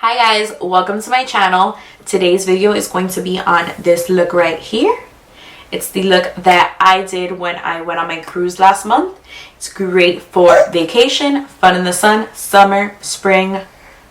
Hi guys, welcome to my channel. Today's video is going to be on this look right here. It's the look that I did when I went on my cruise last month. It's great for vacation, fun in the sun, summer, spring,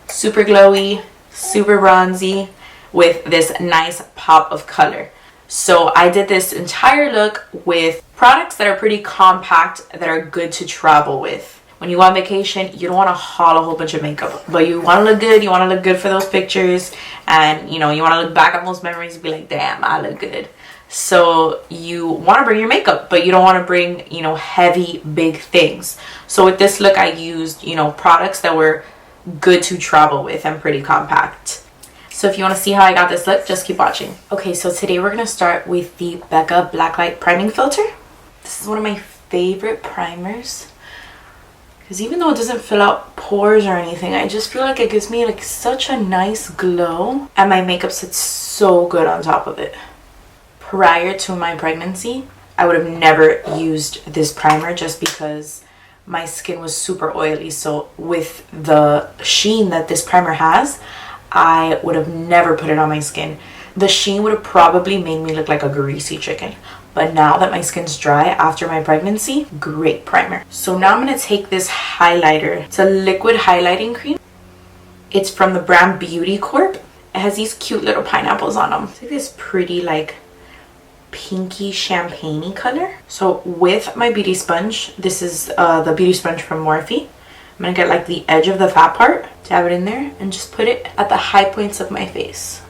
super glowy, super bronzy with this nice pop of color. So I did this entire look with products that are pretty compact that are good to travel with. When you go on vacation, you don't want to haul a whole bunch of makeup, but you want to look good. You want to look good for those pictures, and you want to look back on those memories and be like, damn, I look good. So you want to bring your makeup, but you don't want to bring, heavy, big things. So with this look, I used, products that were good to travel with and pretty compact. So if you want to see how I got this look, just keep watching. Okay, so today we're going to start with the BECCA Blacklight Priming Filter. This is one of my favorite primers. Because even though it doesn't fill out pores or anything, I just feel like it gives me like such a nice glow. And my makeup sits so good on top of it. Prior to my pregnancy, I would have never used this primer just because my skin was super oily. So with the sheen that this primer has, I would have never put it on my skin. The sheen would have probably made me look like a greasy chicken. But now that my skin's dry after my pregnancy, great primer. So now I'm going to take this highlighter. It's a liquid highlighting cream. It's from the brand Beauty Corp. It has these cute little pineapples on them. It's like this pretty like pinky champagne-y color. So with my beauty sponge, this is the beauty sponge from Morphe. I'm going to get like the edge of the fat part, dab it in there, and just put it at the high points of my face.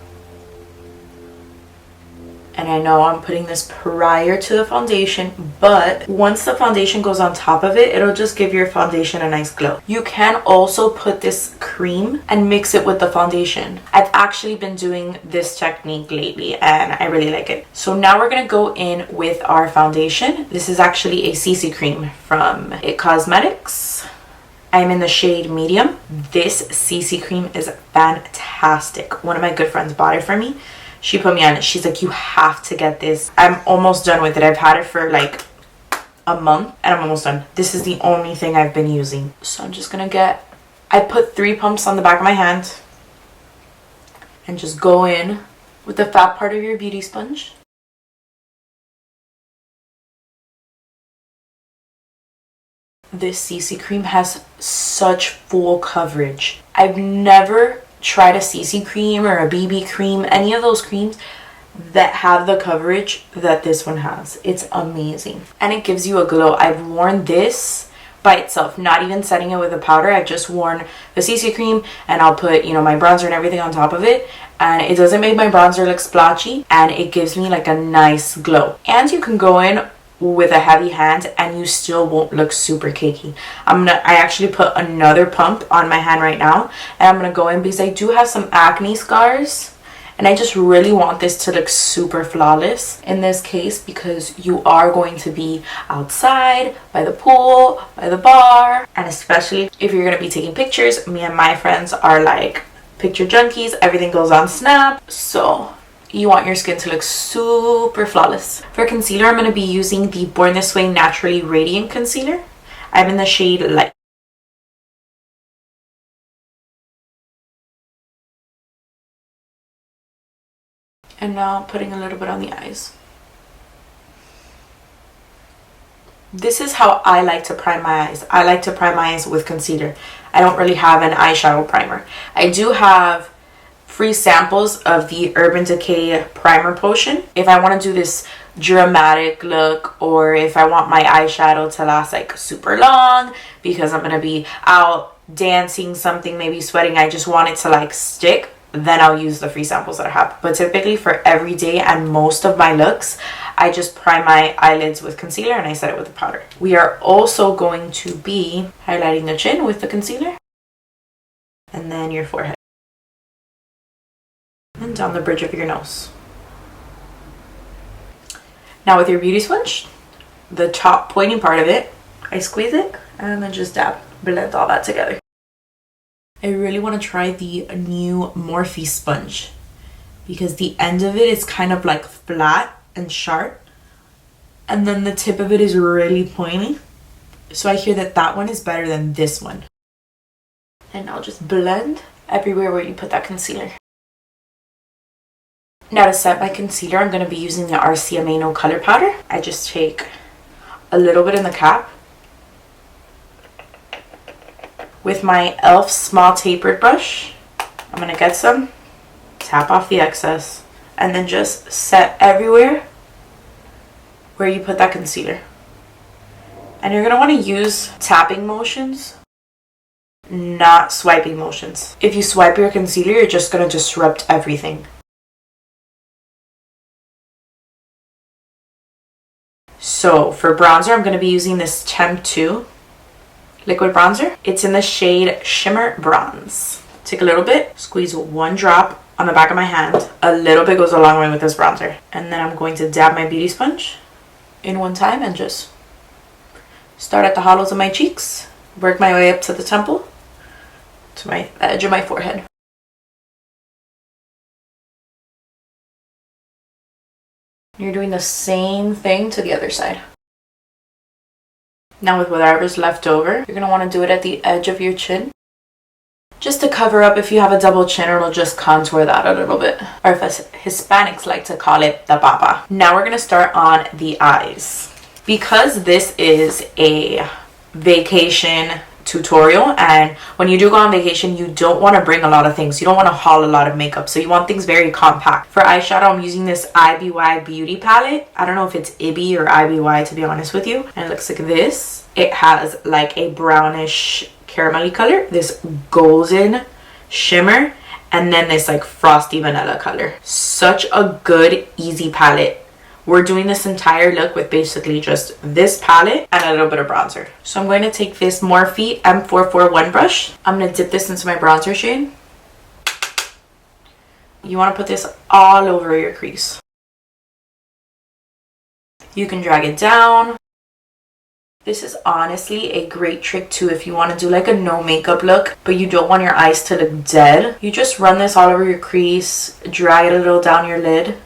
And I know I'm putting this prior to the foundation, but once the foundation goes on top of it, it'll just give your foundation a nice glow. You can also put this cream and mix it with the foundation. I've actually been doing this technique lately and I really like it. So now we're going to go in with our foundation. This is actually a CC cream from It Cosmetics. I'm in the shade medium. This CC cream is fantastic. One of my good friends bought it for me. She put me on it. She's like, you have to get this. I'm almost done with it. I've had it for like a month and I'm almost done. This is the only thing I've been using. So I'm just going to I put 3 pumps on the back of my hand and just go in with the fat part of your beauty sponge. This CC cream has such full coverage. I've never tried a CC cream or a BB cream, any of those creams that have the coverage that this one has. It's amazing and it gives you a glow. I've worn this by itself, not even setting it with a powder. I've just worn the CC cream and I'll put my bronzer and everything on top of it, and it doesn't make my bronzer look splotchy and it gives me like a nice glow. And you can go in with a heavy hand and you still won't look super cakey. I actually put another pump on my hand right now and I'm gonna go in because I do have some acne scars and I just really want this to look super flawless in this case, because you are going to be outside, by the pool, by the bar, and especially if you're gonna be taking pictures. Me and my friends are like picture junkies. Everything goes on Snap, so you want your skin to look super flawless. For concealer, I'm going to be using the Born This Way Naturally Radiant Concealer. I'm in the shade Light. And now putting a little bit on the eyes. This is how I like to prime my eyes. I like to prime my eyes with concealer. I don't really have an eyeshadow primer. I do have free samples of the Urban Decay primer potion if I want to do this dramatic look, or if I want my eyeshadow to last like super long because I'm going to be out dancing something, maybe sweating. I just want it to like stick, then I'll use the free samples that I have. But typically for every day and most of my looks, I just prime my eyelids with concealer and I set it with a powder. We are also going to be highlighting the chin with the concealer and then your forehead and down the bridge of your nose. Now with your beauty sponge, the top pointing part of it, I squeeze it and then just blend all that together. I really want to try the new Morphe sponge because the end of it is kind of like flat and sharp, and then the tip of it is really pointy. So I hear that one is better than this one. And I'll just blend everywhere where you put that concealer. Now to set my concealer, I'm going to be using the RCMA No Color Powder. I just take a little bit in the cap. With my e.l.f. small tapered brush, I'm going to get some, tap off the excess, and then just set everywhere where you put that concealer. And you're going to want to use tapping motions, not swiping motions. If you swipe your concealer, you're just going to disrupt everything. So for bronzer, I'm going to be using this Temp 2 liquid bronzer. It's in the shade Shimmer Bronze. Take a little bit, squeeze one drop on the back of my hand. A little bit goes a long way with this bronzer. And then I'm going to dab my beauty sponge in one time and just start at the hollows of my cheeks, work my way up to the temple, to the edge of my forehead. You're doing the same thing to the other side. Now with whatever's left over, you're going to want to do it at the edge of your chin. Just to cover up if you have a double chin, or it'll just contour that a little bit. Or if us Hispanics like to call it the papa. Now we're going to start on the eyes. Because this is a vacation tutorial, and when you do go on vacation, you don't want to bring a lot of things. You don't want to haul a lot of makeup, so you want things very compact. For eyeshadow, I'm using this IBY beauty palette. I don't know if it's IBY or IBY, to be honest with you. And it looks like this. It has like a brownish caramelly color, this golden shimmer, and then this like frosty vanilla color. Such a good, easy palette. We're doing this entire look with basically just this palette and a little bit of bronzer. So I'm going to take this Morphe M441 brush. I'm going to dip this into my bronzer shade. You want to put this all over your crease. You can drag it down. This is honestly a great trick too if you want to do like a no makeup look, but you don't want your eyes to look dead. You just run this all over your crease, drag it a little down your lid.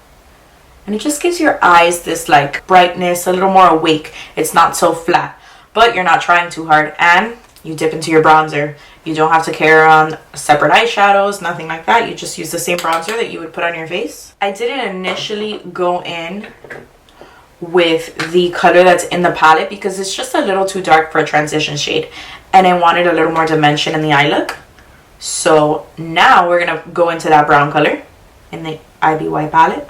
And it just gives your eyes this like brightness, a little more awake. It's not so flat, but you're not trying too hard. And you dip into your bronzer. You don't have to carry around separate eyeshadows, nothing like that. You just use the same bronzer that you would put on your face. I didn't initially go in with the color that's in the palette because it's just a little too dark for a transition shade. And I wanted a little more dimension in the eye look. So now we're going to go into that brown color in the IBY palette.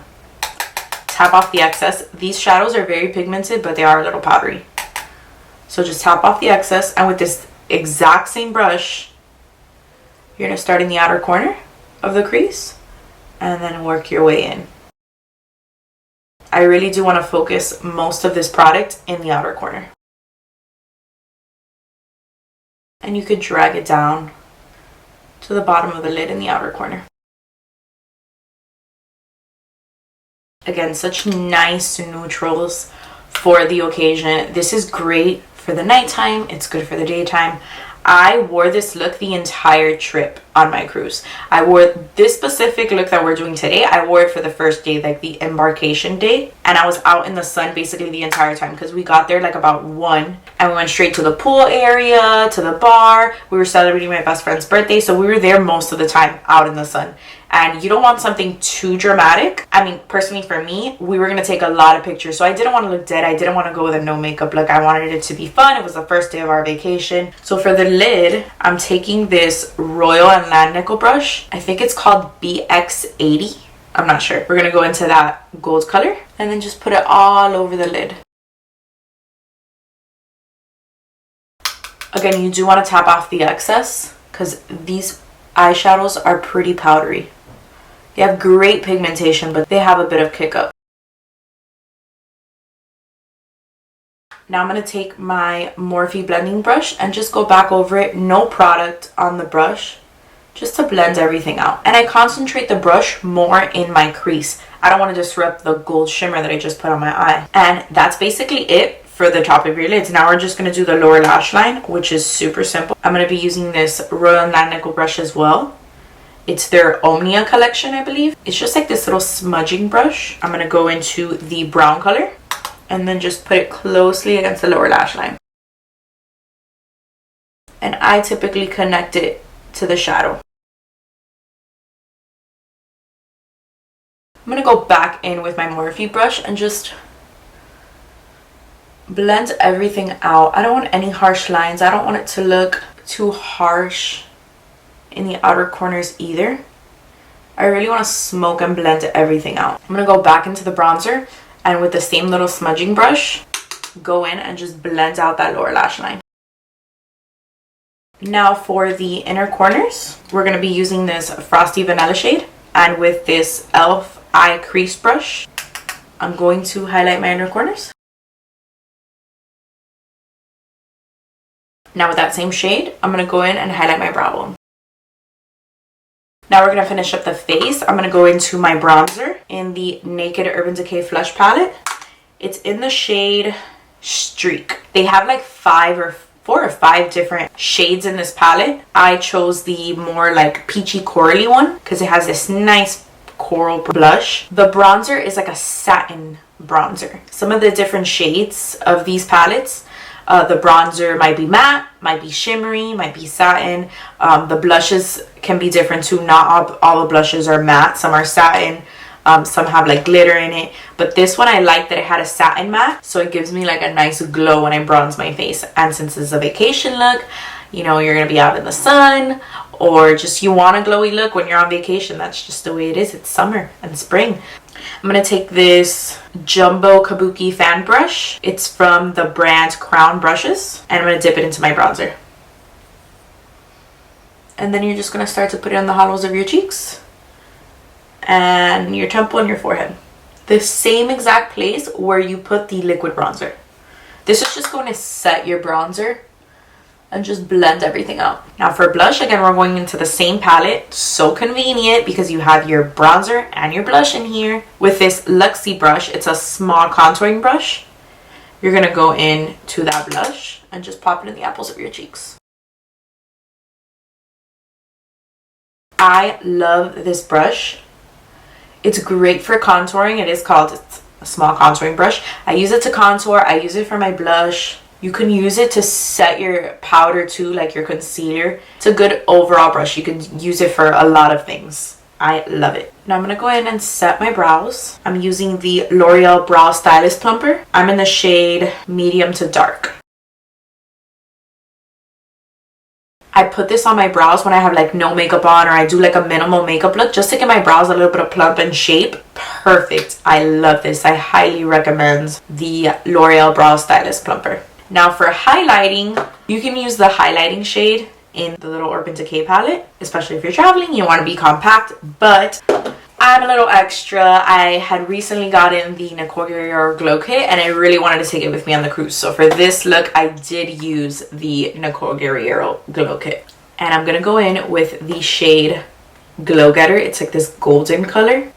Tap off the excess. These shadows are very pigmented, but they are a little powdery. So just tap off the excess, and with this exact same brush, you're going to start in the outer corner of the crease and then work your way in. I really do want to focus most of this product in the outer corner. And you could drag it down to the bottom of the lid in the outer corner. Again, such nice neutrals for the occasion. This is great for the nighttime. It's good for the daytime. I wore this look the entire trip on my cruise. I wore this specific look that we're doing today. I wore it for the first day, like the embarkation day. And I was out in the sun basically the entire time because we got there like about 1. And we went straight to the pool area, to the bar. We were celebrating my best friend's birthday. So we were there most of the time out in the sun. And you don't want something too dramatic. I mean, personally for me, we were going to take a lot of pictures. So I didn't want to look dead. I didn't want to go with a no makeup look. I wanted it to be fun. It was the first day of our vacation. So for the lid, I'm taking this Royal and Land Nickel brush. I think it's called BX80. I'm not sure. We're going to go into that gold color. And then just put it all over the lid. Again, you do want to tap off the excess because these eyeshadows are pretty powdery. They have great pigmentation, but they have a bit of kick up. Now I'm going to take my Morphe blending brush and just go back over it. No product on the brush, just to blend everything out. And I concentrate the brush more in my crease. I don't want to disrupt the gold shimmer that I just put on my eye. And that's basically it for the top of your lids. Now we're just going to do the lower lash line, which is super simple. I'm going to be using this Royal Land Nickel brush as well. It's their Omnia collection, I believe. It's just like this little smudging brush. I'm going to go into the brown color and then just put it closely against the lower lash line. And I typically connect it to the shadow. I'm gonna go back in with my Morphe brush and just blend everything out. I don't want any harsh lines. I don't want it to look too harsh in the outer corners either. I really want to smoke and blend everything out. I'm gonna go back into the bronzer and with the same little smudging brush, go in and just blend out that lower lash line. Now for the inner corners, we're gonna be using this Frosty Vanilla shade, and with this e.l.f. eye crease brush, I'm going to highlight my inner corners. Now with that same shade, I'm gonna go in and highlight my brow bone. Now we're gonna finish up the face. I'm gonna go into my bronzer in the Naked Urban Decay Flush palette. It's in the shade Streak. They have like 4 or 5 different shades in this palette. I chose the more like peachy corally one because it has this nice coral blush. The bronzer is like a satin bronzer. Some of the different shades of these palettes, the bronzer might be matte, might be shimmery, might be satin. The blushes can be different too. Not all the blushes are matte. Some are satin. Some have like glitter in it. But this one I like that it had a satin matte. So it gives me like a nice glow when I bronze my face. And since it's a vacation look, you know, you're going to be out in the sun. Or just you want a glowy look when you're on vacation. That's just the way it is. It's summer and spring. I'm going to take this Jumbo Kabuki fan brush. It's from the brand Crown Brushes. And I'm going to dip it into my bronzer. And then you're just going to start to put it on the hollows of your cheeks. And your temple and your forehead. The same exact place where you put the liquid bronzer. This is just going to set your bronzer and just blend everything out. Now for blush, again, we're going into the same palette. So convenient because you have your bronzer and your blush in here. With this Luxie brush, it's a small contouring brush. You're going to go in to that blush and just pop it in the apples of your cheeks. I love this brush. It's great for contouring. It's a small contouring brush. I use it to contour. I use it for my blush. You can use it to set your powder too, like your concealer. It's a good overall brush. You can use it for a lot of things. I love it. Now I'm going to go in and set my brows. I'm using the L'Oreal Brow Stylist Plumper. I'm in the shade medium to dark. I put this on my brows when I have like no makeup on, or I do like a minimal makeup look just to give my brows a little bit of plump and shape. Perfect. I love this. I highly recommend the L'Oreal Brow Stylist Plumper. Now for highlighting, you can use the highlighting shade in the little Urban Decay palette, especially if you're traveling, you want to be compact, but I'm a little extra. I had recently gotten the Nicole Guerriero Glow Kit and I really wanted to take it with me on the cruise. So for this look, I did use the Nicole Guerriero Glow Kit. And I'm going to go in with the shade Glow Getter. It's like this golden color.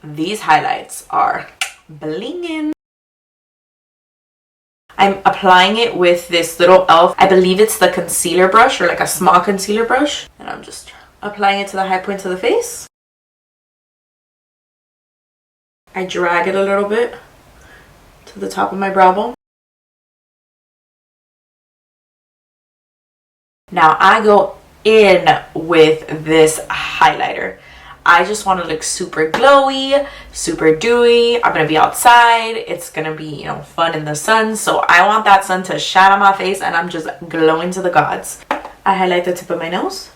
These highlights are blinging. I'm applying it with this little e.l.f. I believe it's the concealer brush or like a small concealer brush. And I'm just applying it to the high points of the face. I drag it a little bit to the top of my brow bone. Now I go in with this highlighter. I just want to look super glowy, super dewy. I'm going to be outside. It's going to be, you know, fun in the sun. So I want that sun to shine on my face and I'm just glowing to the gods. I highlight the tip of my nose.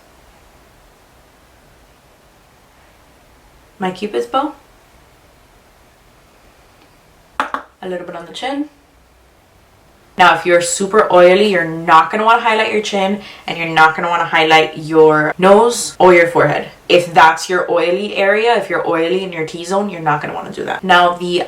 My Cupid's bow. A little bit on the chin. Now if you're super oily, you're not going to want to highlight your chin and you're not going to want to highlight your nose or your forehead. If that's your oily area, if you're oily in your T-zone, you're not going to want to do that. Now the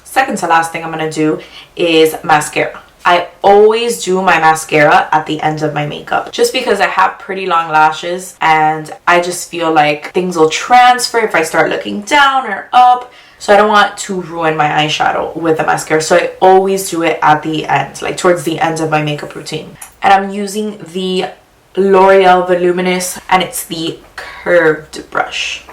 second to last thing I'm going to do is mascara. I always do my mascara at the end of my makeup just because I have pretty long lashes and I just feel like things will transfer if I start looking down or up. So I don't want to ruin my eyeshadow with the mascara. So I always do it at the end, like towards the end of my makeup routine. And I'm using the L'Oreal Voluminous and it's the curved brush.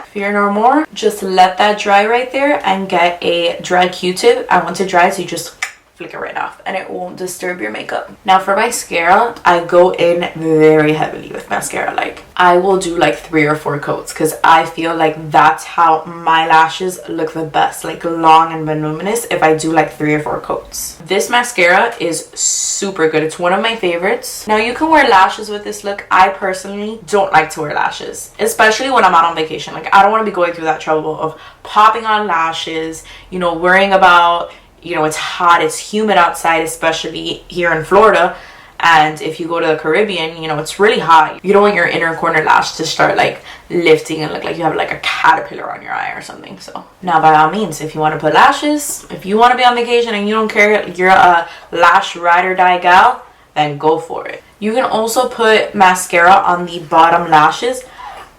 Fear no more. Just let that dry right there and get a dry Q-tip. And once it dries, you just flick it right off and it won't disturb your makeup. Now for mascara, I go in very heavily with mascara. Like I will do like 3 or 4 coats because I feel like that's how my lashes look the best, like long and voluminous, if I do like 3 or 4 coats. This mascara is super good. It's one of my favorites. Now you can wear lashes with this look. I personally don't like to wear lashes, especially when I'm out on vacation. Like I don't want to be going through that trouble of popping on lashes, you know, worrying about, you know, it's hot, it's humid outside, especially here in Florida. And if you go to the Caribbean, you know, it's really hot. You don't want your inner corner lash to start like lifting and look like you have like a caterpillar on your eye or something. So now by all means, if you want to put lashes, if you want to be on vacation and you don't care, you're a lash ride or die gal, then go for it. You can also put mascara on the bottom lashes.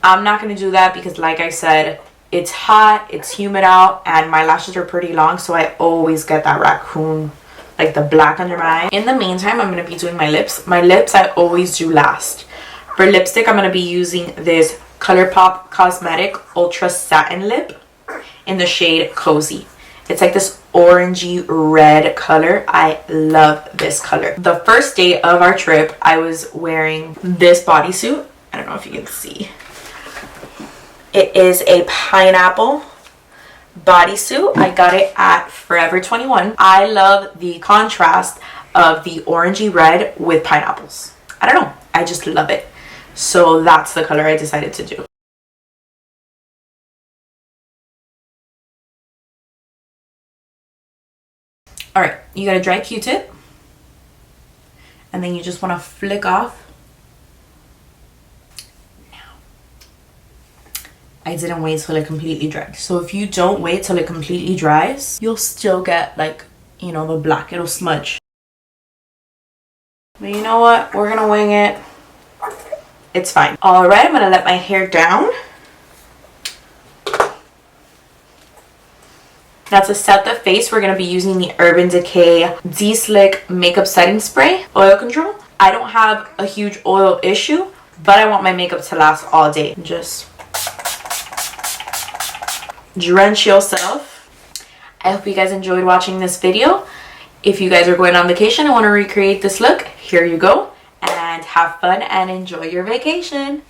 I'm not going to do that because like I said, it's hot, it's humid out, and my lashes are pretty long, so I always get that raccoon, like the black under my eye. In the meantime, I'm going to be doing my lips. My lips I always do last. For lipstick, I'm going to be using this ColourPop Cosmetic Ultra Satin Lip in the shade Cozy. It's like this orangey red color. I love this color. The first day of our trip, I was wearing this bodysuit. I don't know if you can see. It is a pineapple bodysuit. I got it at Forever 21. I love the contrast of the orangey red with pineapples. I don't know. I just love it. So that's the color I decided to do. Alright, you got a dry Q-tip. And then you just want to flick off. I didn't wait till it completely dried. So if you don't wait till it completely dries, you'll still get like, you know, the black. It'll smudge. But you know what? We're gonna wing it. It's fine. Alright, I'm gonna let my hair down. Now to set the face, we're gonna be using the Urban Decay De-Slick Makeup Setting Spray Oil Control. I don't have a huge oil issue, but I want my makeup to last all day. Just drench yourself. I hope you guys enjoyed watching this video. If you guys are going on vacation and want to recreate this look, here you go, and have fun and enjoy your vacation.